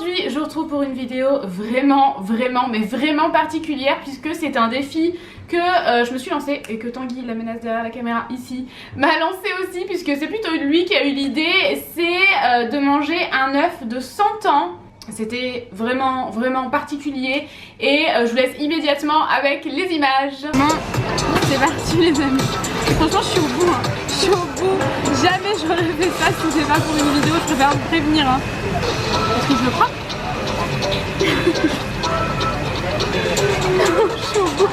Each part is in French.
Aujourd'hui, je vous retrouve pour une vidéo vraiment particulière puisque c'est un défi que je me suis lancée et que Tanguy, la menace derrière la caméra ici, m'a lancé aussi puisque c'est plutôt lui qui a eu l'idée, c'est de manger un œuf de 100 ans. C'était vraiment particulier et je vous laisse immédiatement avec les images. Bon, c'est parti les amis. Franchement je suis au bout, je suis au bout. Jamais j'aurais fait ça si c'était pas pour une vidéo, je préfère vous prévenir. Est-ce que je le prends? Je suis au bout.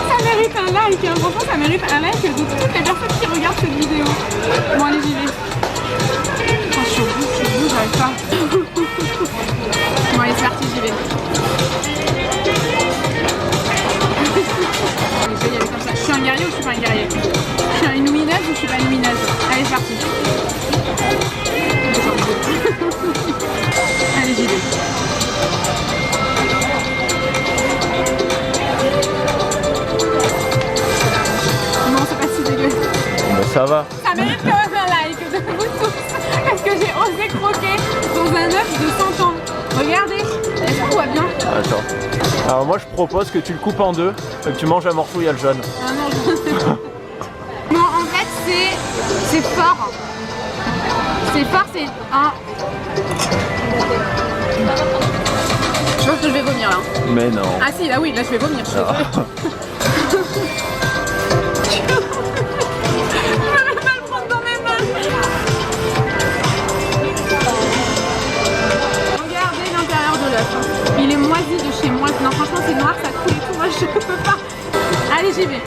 Ça mérite un like, franchement ça mérite un like de toutes les personnes qui regardent cette vidéo. Bon allez j'y vais. Oh, je suis au bout, j'arrive pas. Bon allez c'est parti, j'y vais. Allez, je vais y aller comme ça. Je suis un guerrier ou je suis pas un guerrier? Je suis une lumineuse ou je suis pas une lumineuse? Allez c'est parti. Allez j'y vais. Non c'est pas si dégueu. Bah ça va. Ça mérite quand même un like de vous tous. Parce que j'ai osé croquer dans un œuf de 100 ans. Regardez, est-ce qu'on voit bien? Attends. Alors moi je propose que tu le coupes en deux et que tu manges un morceau, il y a le jaune. Ah non, je sais pas. Non, en fait c'est fort. C'est fort, c'est un... Je pense que je vais vomir là. Mais non. Ah si, là oui, là je vais vomir. Je suis désolée. Il est moisi de chez moi. Non, franchement, c'est noir, ça coule et tout. Moi, je peux pas. Allez, j'y vais.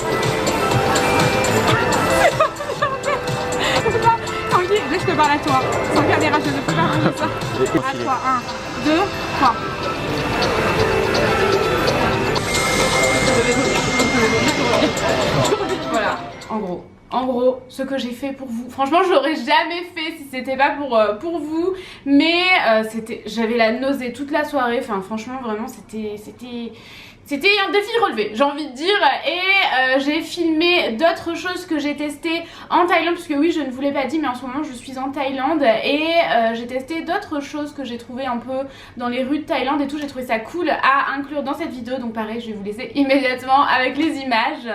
Tanguy, là, je te parle à toi. Sans caméra, je ne peux pas faire ça. À toi, 1, 2, 3. Voilà, en gros, ce que j'ai fait pour vous, franchement je l'aurais jamais fait si c'était pas pour vous, mais j'avais la nausée toute la soirée, enfin franchement vraiment c'était un défi relevé, j'ai envie de dire, et j'ai filmé d'autres choses que j'ai testées en Thaïlande, puisque oui je ne vous l'ai pas dit mais en ce moment je suis en Thaïlande et j'ai testé d'autres choses que j'ai trouvées un peu dans les rues de Thaïlande et tout, j'ai trouvé ça cool à inclure dans cette vidéo, donc pareil je vais vous laisser immédiatement avec les images.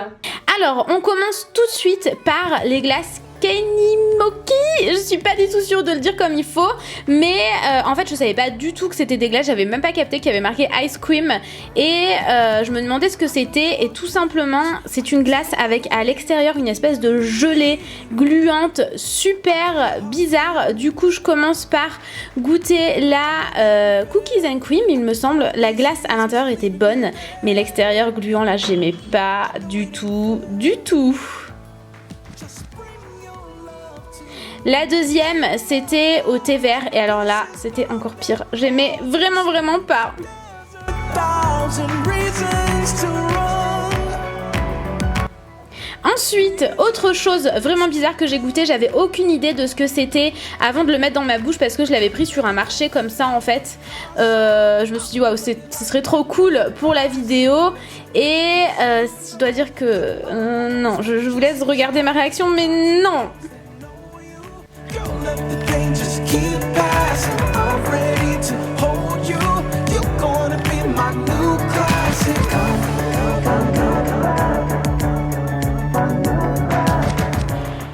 Alors on commence tout de suite par les glaces Kenimoki, je suis pas du tout sûre de le dire comme il faut, mais en fait je savais pas du tout que c'était des glaces, j'avais même pas capté qu'il y avait marqué ice cream et je me demandais ce que c'était et tout simplement c'est une glace avec à l'extérieur une espèce de gelée gluante super bizarre. Du coup je commence par goûter la cookies and cream, il me semble. La glace à l'intérieur était bonne mais l'extérieur gluant là j'aimais pas du tout. La deuxième c'était au thé vert et alors là c'était encore pire, j'aimais vraiment pas. Ensuite, autre chose vraiment bizarre que j'ai goûté, j'avais aucune idée de ce que c'était avant de le mettre dans ma bouche parce que je l'avais pris sur un marché comme ça en fait. Je me suis dit waouh, ce serait trop cool pour la vidéo et je dois dire que non, je vous laisse regarder ma réaction mais non.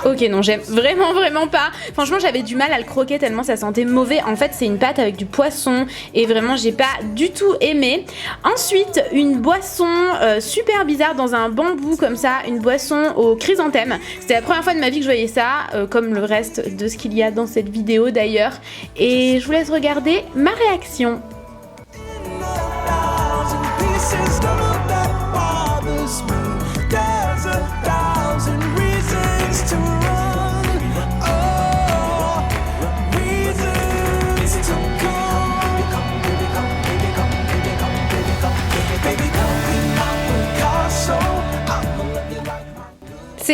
Ok non j'aime vraiment pas. Franchement j'avais du mal à le croquer tellement ça sentait mauvais. En fait c'est une pâte avec du poisson et vraiment j'ai pas du tout aimé. Ensuite une boisson super bizarre dans un bambou comme ça, une boisson au chrysanthème. C'était la première fois de ma vie que je voyais ça, comme le reste de ce qu'il y a dans cette vidéo d'ailleurs. Et je vous laisse regarder ma réaction.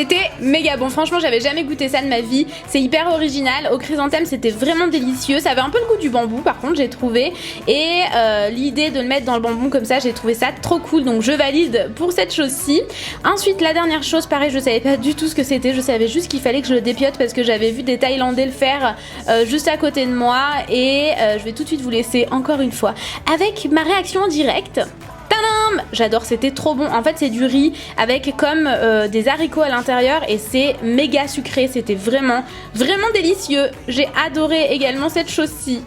C'était méga bon, franchement j'avais jamais goûté ça de ma vie, c'est hyper original, au chrysanthème c'était vraiment délicieux, ça avait un peu le goût du bambou par contre j'ai trouvé, et l'idée de le mettre dans le bambou comme ça j'ai trouvé ça trop cool, donc je valide pour cette chose-ci. Ensuite la dernière chose, pareil je savais pas du tout ce que c'était, je savais juste qu'il fallait que je le dépiote parce que j'avais vu des Thaïlandais le faire juste à côté de moi, et je vais tout de suite vous laisser encore une fois avec ma réaction en direct. Tadam! J'adore, c'était trop bon. En fait, c'est du riz avec comme des haricots à l'intérieur et c'est méga sucré. C'était vraiment, vraiment délicieux. J'ai adoré également cette chose-ci.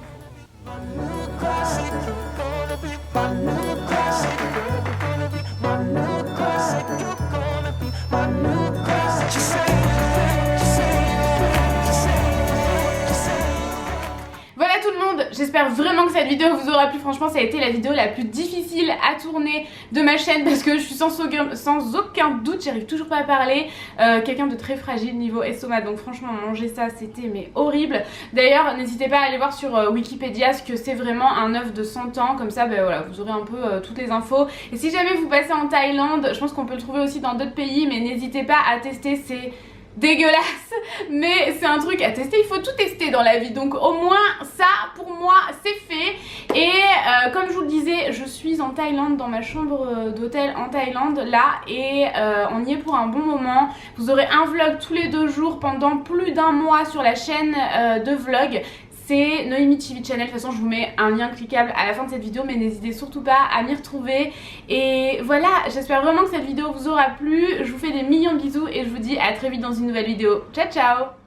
J'espère vraiment que cette vidéo vous aura plu. Franchement ça a été la vidéo la plus difficile à tourner de ma chaîne parce que je suis sans aucun doute, j'arrive toujours pas à parler, quelqu'un de très fragile niveau estomac, donc franchement manger ça c'était mais horrible. D'ailleurs n'hésitez pas à aller voir sur Wikipédia ce que c'est vraiment un œuf de 100 ans, comme ça ben, voilà, vous aurez un peu toutes les infos. Et si jamais vous passez en Thaïlande, je pense qu'on peut le trouver aussi dans d'autres pays, mais n'hésitez pas à tester, c'est dégueulasse mais c'est un truc à tester, il faut tout tester dans la vie, donc au moins ça pour moi c'est fait. Et comme je vous le disais, je suis en Thaïlande, dans ma chambre d'hôtel en Thaïlande là, et on y est pour un bon moment. Vous aurez un vlog tous les 2 jours pendant plus d'1 mois sur la chaîne de vlog. C'est Noémie TV Channel, de toute façon je vous mets un lien cliquable à la fin de cette vidéo, mais n'hésitez surtout pas à m'y retrouver. Et voilà, j'espère vraiment que cette vidéo vous aura plu, je vous fais des millions de bisous et je vous dis à très vite dans une nouvelle vidéo. Ciao ciao!